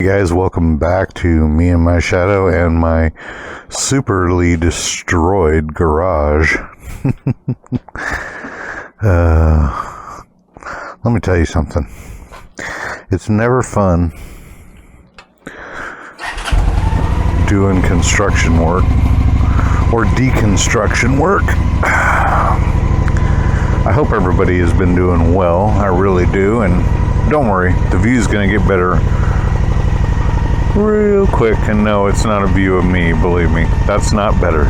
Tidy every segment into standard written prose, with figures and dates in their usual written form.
Hey guys, welcome back to me and my shadow and my superly destroyed garage. Let me tell you something. It's never fun doing construction work or deconstruction work. I hope everybody has been doing well. I really do. And don't worry, the view's going to get better real quick. And no, it's not a view of me, believe me. That's not better.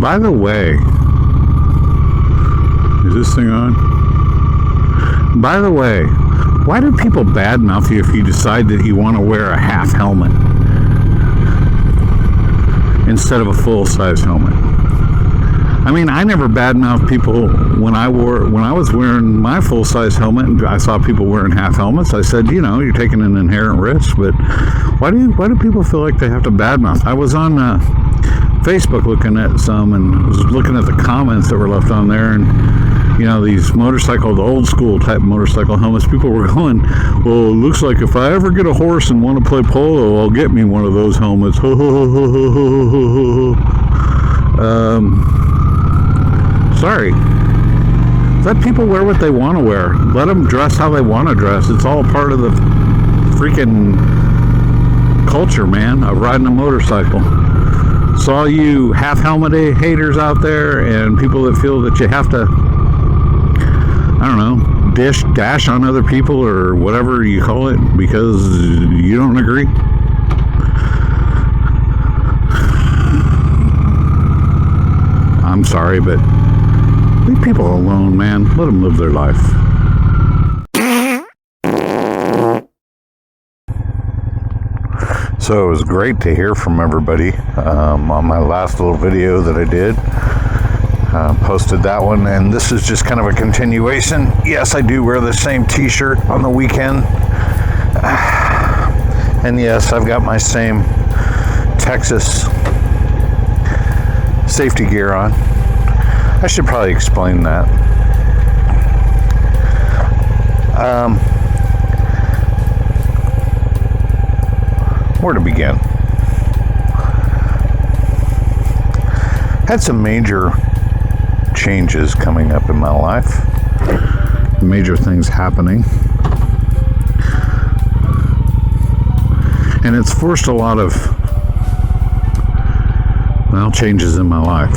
By the way, is this thing on? By the way, why do people badmouth you if you decide that you want to wear a half helmet instead of a full-size helmet? I mean, I never badmouthed people when I was wearing my full-size helmet and I saw people wearing half helmets. I said, you know, you're taking an inherent risk, but why do people feel like they have to badmouth? I was on Facebook looking at some and was looking at the comments that were left on there, and you know, these the old school type motorcycle helmets, people were going, well, it looks like if I ever get a horse and want to play polo, I'll get me one of those helmets. Sorry. Let people wear what they want to wear. Let them dress how they want to dress. It's all part of the freaking culture, man, of riding a motorcycle. So all you half helmet haters out there and people that feel that you have to, I don't know, dash on other people or whatever you call it because you don't agree. I'm sorry, but leave people alone, man. Let them live their life. So it was great to hear from everybody on my last little video that I did. Posted that one, and this is just kind of a continuation. Yes, I do wear the same t-shirt on the weekend. And yes, I've got my same Texas safety gear on. I should probably explain that. Where to begin? Had some major changes coming up in my life. Major things happening. And it's forced a lot of, well, changes in my life.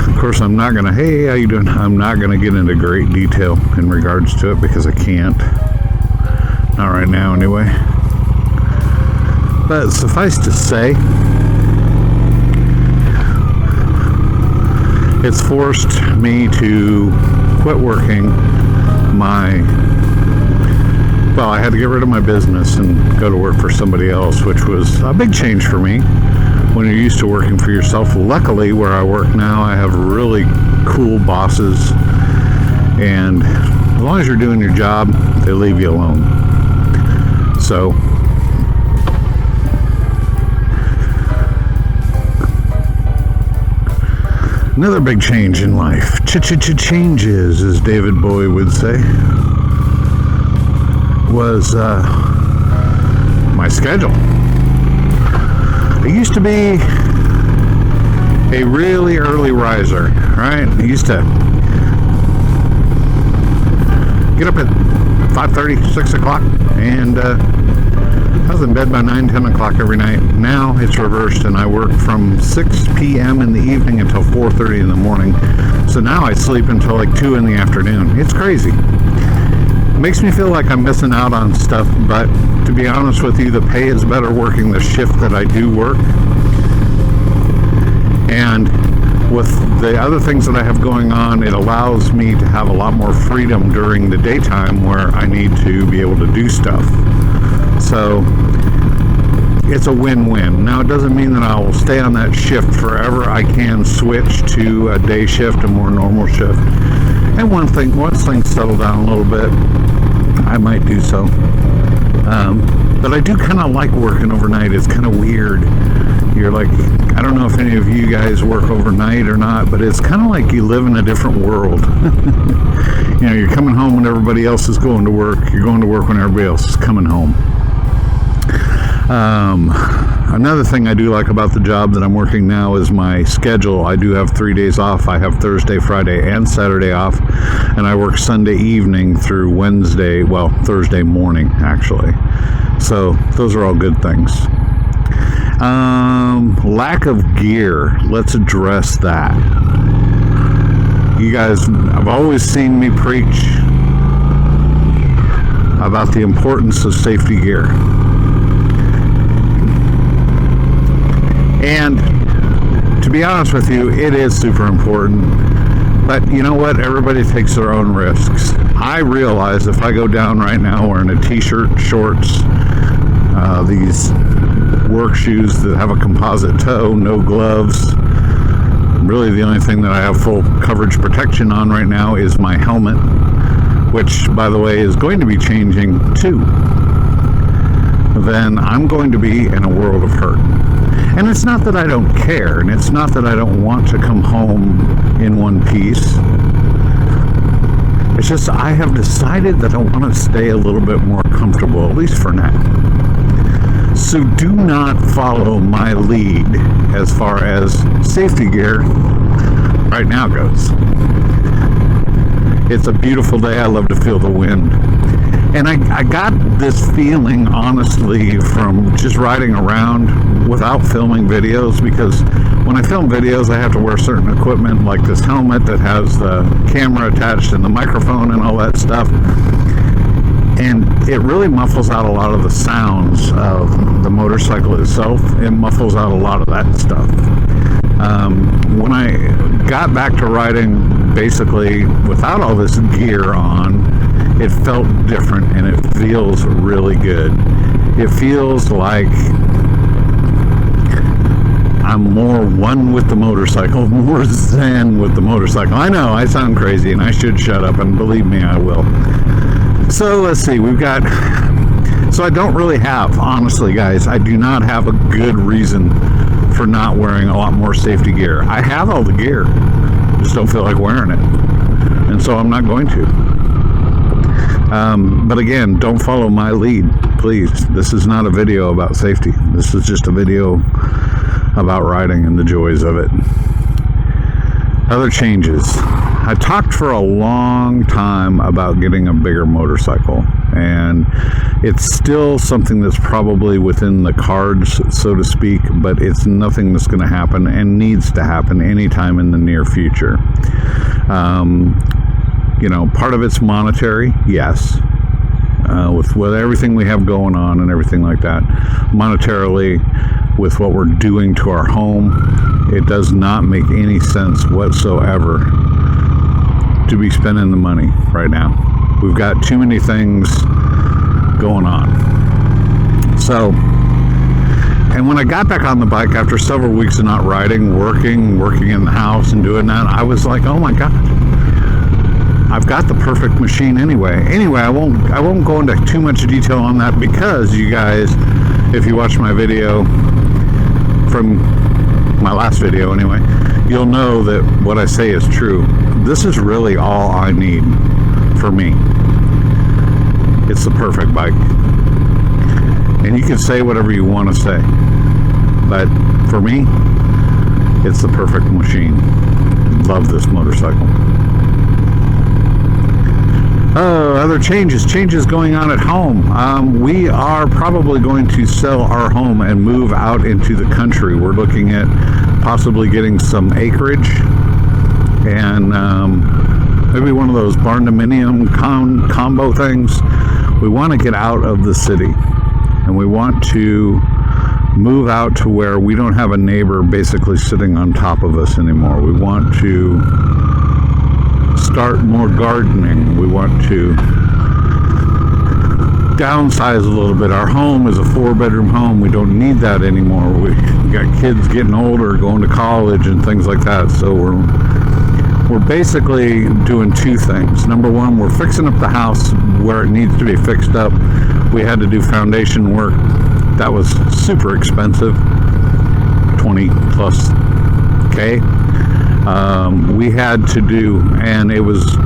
Of course, I'm not going to, hey, how you doing? I'm not going to get into great detail in regards to it because I can't. Not right now, anyway. But suffice to say, it's forced me to quit working I had to get rid of my business and go to work for somebody else, which was a big change for me when you're used to working for yourself. Luckily, where I work now, I have really cool bosses, and as long as you're doing your job, they leave you alone. So another big change in life. Changes, as David Bowie would say, was my schedule. I used to be a really early riser, right? I used to get up at 5:30, 6 o'clock, and I was in bed by 9, 10 o'clock every night. Now it's reversed, and I work from 6 p.m. in the evening until 4:30 in the morning. So now I sleep until like 2 in the afternoon. It's crazy. It makes me feel like I'm missing out on stuff, but to be honest with you, the pay is better working the shift that I do work. And with the other things that I have going on, it allows me to have a lot more freedom during the daytime where I need to be able to do stuff. So it's a win-win. Now, it doesn't mean that I will stay on that shift forever. I can switch to a day shift, a more normal shift. And once things settle down a little bit, I might do so. But I do kind of like working overnight. It's kind of weird. You're like, I don't know if any of you guys work overnight or not, but it's kind of like you live in a different world. You know, you're coming home when everybody else is going to work. You're going to work when everybody else is coming home. Another thing I do like about the job that I'm working now is my schedule. I do have 3 days off. I have Thursday, Friday, and Saturday off, and I work Sunday evening through Thursday morning, actually. So those are all good things. Lack of gear. Let's address that. You guys have always seen me preach about the importance of safety gear. And to be honest with you, it is super important. But you know what? Everybody takes their own risks. I realize if I go down right now wearing a t-shirt, shorts, these work shoes that have a composite toe, no gloves. Really the only thing that I have full coverage protection on right now is my helmet, which, by the way, is going to be changing too. Then I'm going to be in a world of hurt. And it's not that I don't care, and it's not that I don't want to come home in one piece. It's just I have decided that I want to stay a little bit more comfortable, at least for now. So do not follow my lead as far as safety gear right now goes. It's a beautiful day. I love to feel the wind. And I got this feeling, honestly, from just riding around without filming videos, because when I film videos, I have to wear certain equipment, like this helmet that has the camera attached and the microphone and all that stuff. And it really muffles out a lot of the sounds of the motorcycle itself. It muffles out a lot of that stuff. When I got back to riding basically without all this gear on, it felt different and it feels really good. It feels like I'm more one with the motorcycle, more zen with the motorcycle. I know, I sound crazy and I should shut up, and believe me, I will. So let's see, so I don't really have, honestly guys, I do not have a good reason for not wearing a lot more safety gear. I have all the gear, just don't feel like wearing it. And so I'm not going to. But again, don't follow my lead, please. This is not a video about safety. This is just a video about riding and the joys of it. Other changes. I talked for a long time about getting a bigger motorcycle, and it's still something that's probably within the cards, so to speak, but it's nothing that's going to happen and needs to happen anytime in the near future. You know, part of it's monetary, yes. With everything we have going on and everything like that, monetarily, with what we're doing to our home, it does not make any sense whatsoever to be spending the money right now. We've got too many things going on. So, and when I got back on the bike after several weeks of not riding, working in the house and doing that, I was like, oh my God, I've got the perfect machine anyway. Anyway, I won't go into too much detail on that, because you guys, if you watch my video from my last video anyway, you'll know that what I say is true. This is really all I need for me. It's the perfect bike. And you can say whatever you want to say, but for me, it's the perfect machine. Love this motorcycle. Other changes going on at home. We are probably going to sell our home and move out into the country. We're looking at possibly getting some acreage and maybe one of those barn dominium combo things. We want to get out of the city, and we want to move out to where we don't have a neighbor basically sitting on top of us anymore. We want to start more gardening. We want to downsize a little bit. Our home is a 4-bedroom home. We don't need that anymore. We got kids getting older, going to college and things like that. So we're basically doing two things. Number one, we're fixing up the house where it needs to be fixed up. We had to do foundation work. That was super expensive. 20 plus K. We had to do, and it was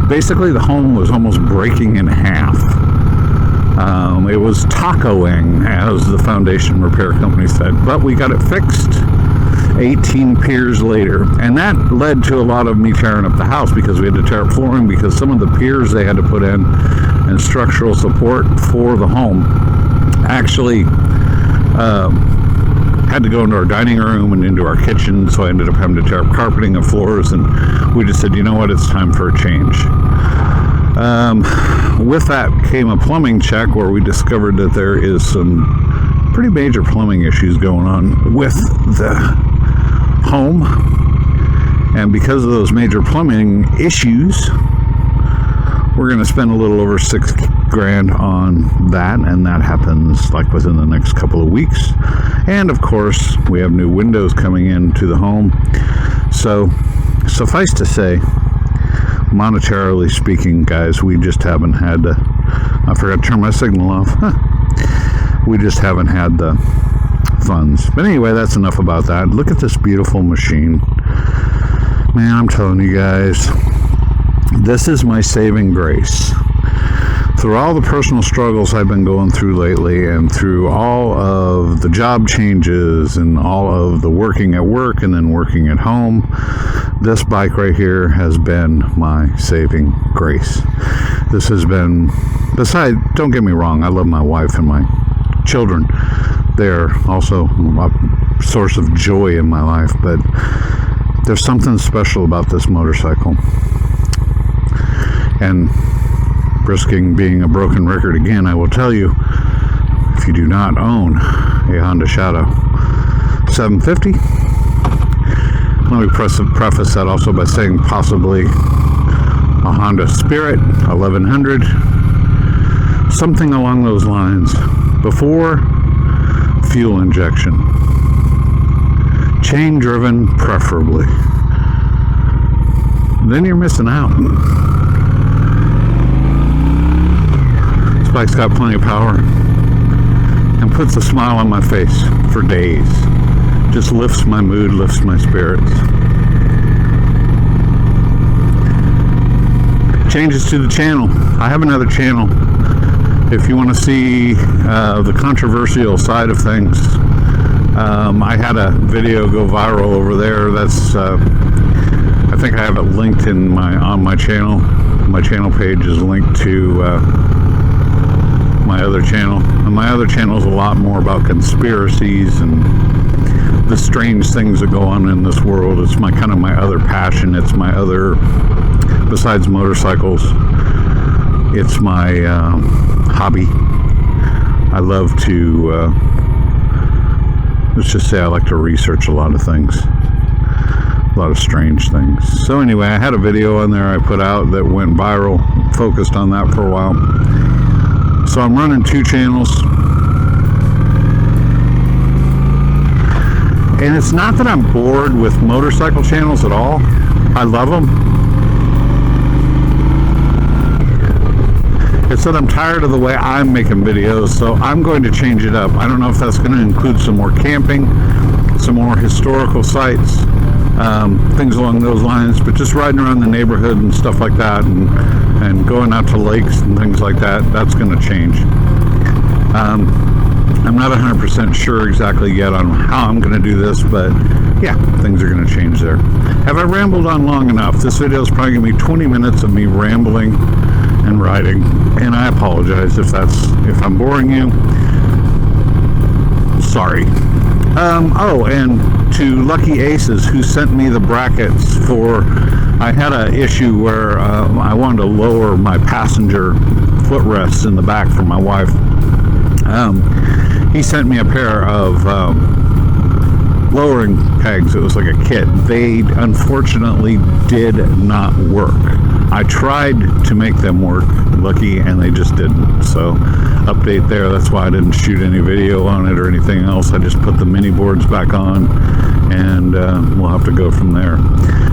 basically the home was almost breaking in half. It was tacoing, as the foundation repair company said, but we got it fixed 18 piers later, and that led to a lot of me tearing up the house because we had to tear up flooring because some of the piers they had to put in and structural support for the home actually had to go into our dining room and into our kitchen, so I ended up having to tear up carpeting and floors, and we just said, you know what, it's time for a change. With that came a plumbing check where we discovered that there is some pretty major plumbing issues going on with the home, and because of those major plumbing issues, we're going to spend a little over $6,000 on that, and that happens like within the next couple of weeks. And of course, we have new windows coming into the home. So suffice to say, monetarily speaking, guys, we just haven't had the, I forgot to turn my signal off. We just haven't had the funds. But anyway, that's enough about that. Look at this beautiful machine. Man, I'm telling you guys, this is my saving grace. Through all the personal struggles I've been going through lately, and through all of the job changes and all of the working at work and then working at home, this bike right here has been my saving grace. This has been, besides, don't get me wrong, I love my wife and my children. They're also a source of joy in my life, but there's something special about this motorcycle. And risking being a broken record again, I will tell you, if you do not own a Honda Shadow 750, let me preface that also by saying possibly a Honda Spirit 1100, something along those lines, before fuel injection, chain driven preferably, then you're missing out. This bike's got plenty of power and puts a smile on my face for days. Just lifts my mood, lifts my spirits. Changes to the channel. I have another channel. If you want to see the controversial side of things, I had a video go viral over there. That's I think I have it linked in on my channel. My channel page is linked to my other channel, and my other channel is a lot more about conspiracies and the strange things that go on in this world. It's my kind of my other passion. It's my other, besides motorcycles, it's my hobby. I love to let's just say I like to research a lot of things, a lot of strange things. So anyway, I had a video on there I put out that went viral, focused on that for a while. So I'm running two channels, and it's not that I'm bored with motorcycle channels at all. I love them. It's that I'm tired of the way I'm making videos, so I'm going to change it up. I don't know if that's going to include some more camping, some more historical sites, things along those lines, but just riding around the neighborhood and stuff like that, and going out to lakes and things like that, that's going to change. I'm not 100% sure exactly yet on how I'm going to do this, but yeah, things are going to change there. Have I rambled on long enough? This video is probably going to be 20 minutes of me rambling and riding, and I apologize if I'm boring you. Sorry. Oh, and to Lucky Aces, who sent me the brackets for, I had an issue where I wanted to lower my passenger footrests in the back for my wife. He sent me a pair of lowering pegs. It was like a kit. They unfortunately did not work. I tried to make them work, Lucky, and they just didn't. So update there. That's why I didn't shoot any video on it or anything else. I just put the mini boards back on, and we'll have to go from there.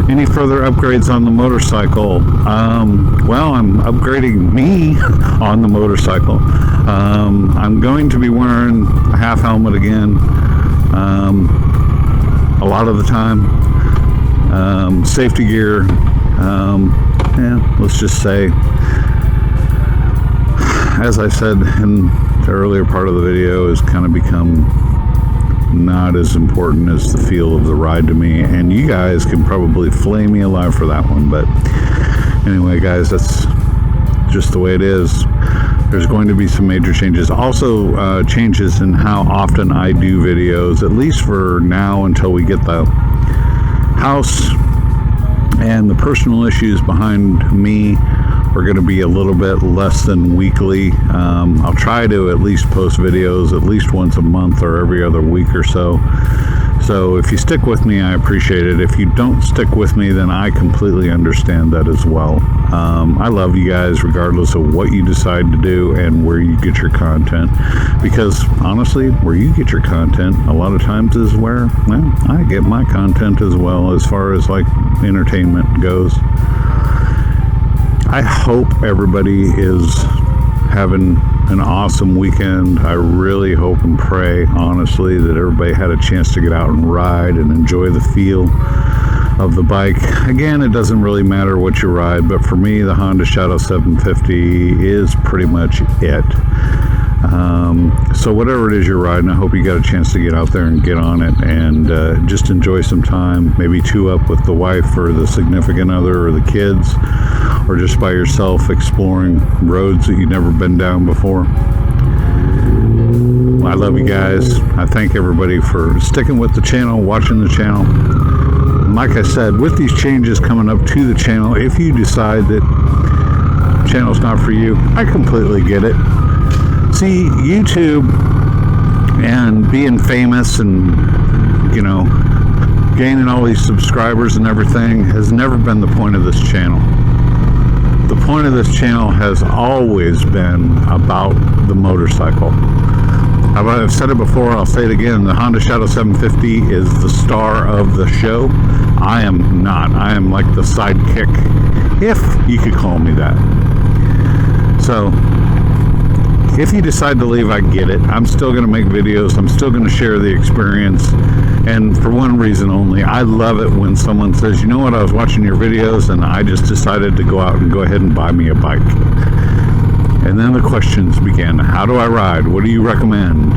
Any further upgrades on the motorcycle? Well, I'm upgrading me on the motorcycle. I'm going to be wearing a half helmet again. a lot of the time. Safety gear, let's just say, as I said in the earlier part of the video, has kind of become not as important as the feel of the ride to me, and you guys can probably flay me alive for that one, but anyway, guys, that's just the way it is. There's going to be some major changes. Also, changes in how often I do videos, at least for now, until we get the house and the personal issues behind me are going to be a little bit less than weekly. I'll try to at least post videos at least once a month or every other week or so. So if you stick with me, I appreciate it. If you don't stick with me, then I completely understand that as well. I love you guys regardless of what you decide to do and where you get your content, because honestly, where you get your content a lot of times is where, well, I get my content as well, as far as like entertainment goes. I hope everybody is having an awesome weekend. I really hope and pray, honestly, that everybody had a chance to get out and ride and enjoy the feel of the bike. Again, it doesn't really matter what you ride, but for me, the Honda Shadow 750 is pretty much it. So whatever it is you're riding, I hope you got a chance to get out there and get on it and just enjoy some time. Maybe two up with the wife or the significant other or the kids, or just by yourself exploring roads that you've never been down before. I love you guys. I thank everybody for sticking with the channel, watching the channel. Like I said, with these changes coming up to the channel, if you decide that the channel's not for you, I completely get it. See, YouTube and being famous and, you know, gaining all these subscribers and everything has never been the point of this channel. The point of this channel has always been about the motorcycle. I've said it before, I'll say it again, the Honda Shadow 750 is the star of the show. I am not. I am like the sidekick, if you could call me that. So, if you decide to leave, I get it. I'm still going to make videos. I'm still going to share the experience. And for one reason only, I love it when someone says, you know what, I was watching your videos and I just decided to go out and go ahead and buy me a bike. And then the questions began. How do I ride? What do you recommend?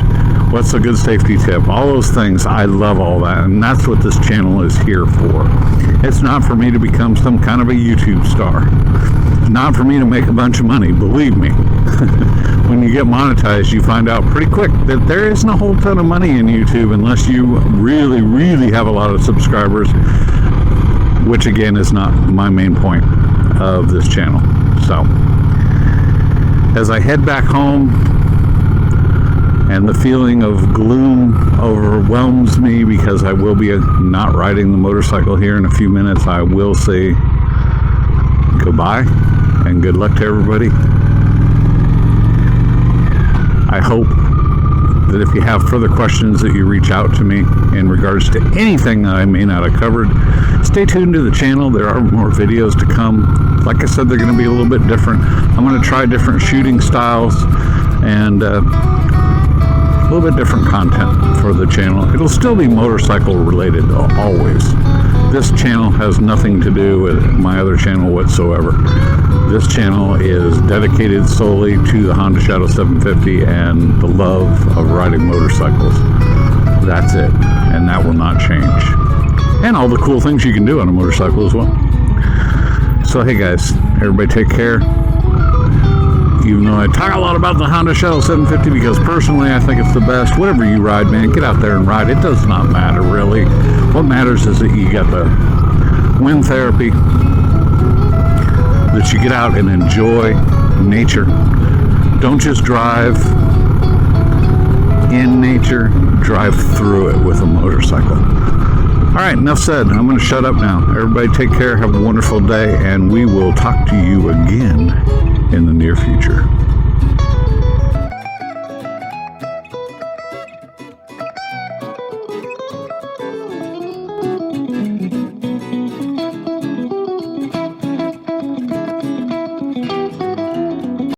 What's a good safety tip? All those things. I love all that. And that's what this channel is here for. It's not for me to become some kind of a YouTube star. It's not for me to make a bunch of money, believe me. When you get monetized, you find out pretty quick that there isn't a whole ton of money in YouTube unless you really, really have a lot of subscribers, which again is not my main point of this channel. So, as I head back home and the feeling of gloom overwhelms me because I will be not riding the motorcycle here in a few minutes, I will say goodbye and good luck to everybody. I hope that if you have further questions that you reach out to me in regards to anything that I may not have covered. Stay tuned to the channel. There are more videos to come. Like I said, they're going to be a little bit different. I'm going to try different shooting styles and a little bit different content for the channel. It'll still be motorcycle related always. This channel has nothing to do with my other channel whatsoever. This channel is dedicated solely to the Honda Shadow 750 and the love of riding motorcycles. That's it, and that will not change. And all the cool things you can do on a motorcycle as well. So hey guys, everybody take care. Even though I talk a lot about the Honda Shadow 750 because personally I think it's the best. Whatever you ride, man, get out there and ride. It does not matter really. What matters is that you got the wind therapy, that you get out and enjoy nature. Don't just drive in nature, drive through it with a motorcycle. All right, enough said. I'm going to shut up now. Everybody take care, have a wonderful day, and we will talk to you again in the near future.